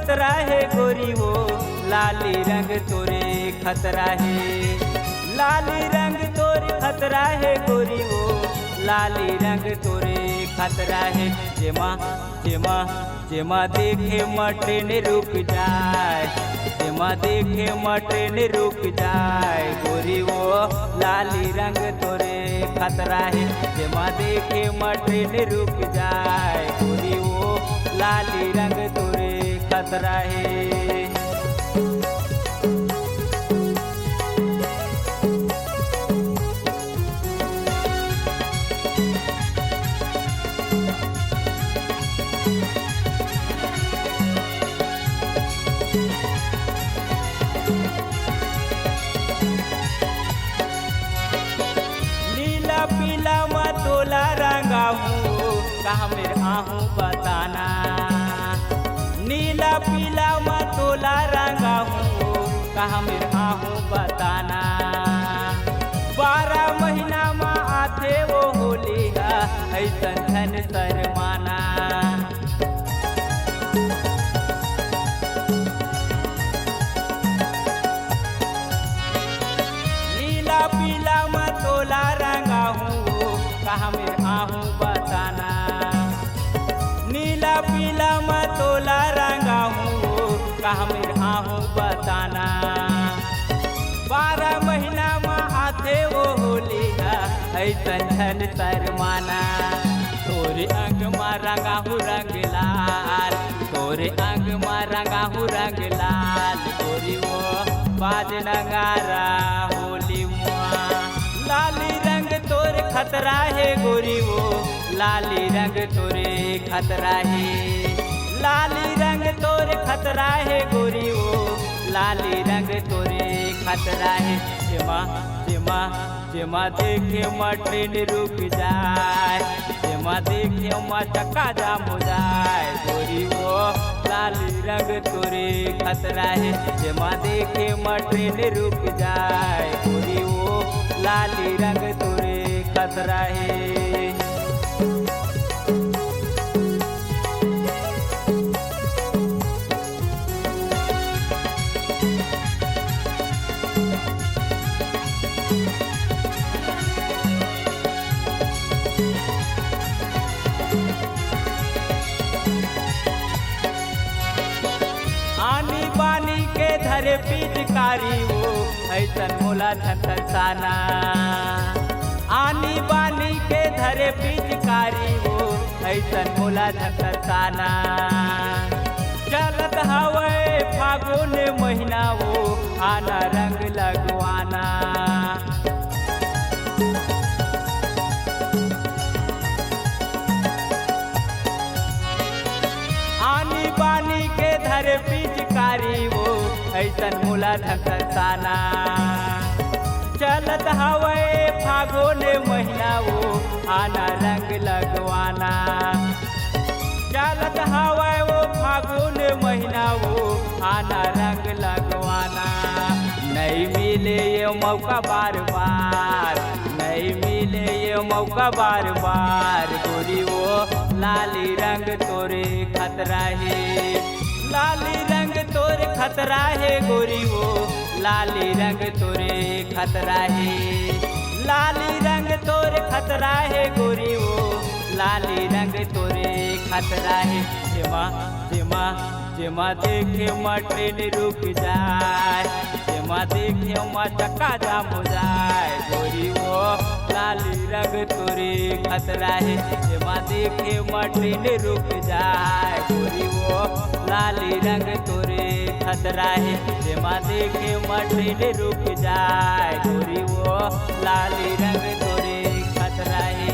खतरा है गोरी वो लाली रंग तोरे खतरा है। लाली रंग तोरे खतरा है गोरी वो लाली रंग तोरे खतरा है। जेमा जेमा जेमा देखे मटन रुक जाए, जेमा देखे मटन रुक जाए गोरी वो लाली रंग तोरे खतरा है। जेमा देखे मटन रुक जाए गोरी वो लाली रंग तोरे खतरा है। पीला मतोला रंगा हूँ कहाँ मेरे आहूँ बताना। नीला पीला मतोला रंगा हूँ कहाँ मेरे आहूँ बताना। 12 महीना में आते वो होली ऐसन धन शर्माना। नीला पीला मतोला रंगा हूँ कहाँ में आहूँ बताना। नीला पीला मतोला रंगा हूँ कहाँ में आहूँ बताना। 12 महीना में आते वो होली ऐसन धन शर्माना। तोरे अंग में रंगा हूँ रंग लाल, तोरे अंग में रंगा हूँ रंग लाल गोरी वो बाज नगारा होली मुआ। लाली रंग तोरे खतरा है गोरी वो लाली रंग तोरे खतरा है। लाली रंग तोरे खतरा है गोरी वो लाली रंग तोरे खतरा है। जेमा जेमा जेमा देखे मटन रुक जाए, जेमा देखे चक्का जाम हो जाए गोरी वो लाली रंग तोरे खतरा है। जेमा देखे मटन रुक जाए गोरी वो लाली रंग तोरे खतरा है। आनी बानी के धरे पिचकारी वो ऐसन मोला छतरसाना। आनी बानी के धरे पिचकारी वो ऐसन मोला छतरसाना। चलत हवे फागुन महीना वो आना रंग लगवाना। आनी बानी के धरे पिचकारी वो ऐसन मोला छतरसाना। चलत हवे फागुन महीना वो आना रंग लगवाना। चलत हवे वो फागुन महीना वो आना रंग लगवाना। नहीं मिले ये मौका बार बार, नहीं मिले ये मौका बार बार गोरी वो लाली रंग तोरे खतरा है। लाली रंग तोरे खतरा है गोरी वो लाली रंग तोरे खतरा है। लाली रंग तोरे खतरा है गोरी वो लाली रंग तोरे खतरा है। जेमा जेमा जेमा देखे मटन रुक जाए, जेमा देखे चक्का जाम हो जाए गोरी वो लाली रंग तोरे खतरा है। जेमा देखे मटन रुक जाए गोरी वो लाली रंग तोरे खतरा है। जेमा देखे मटन रुक जाए गोरी वो लाली रंग तोरे खतरा है।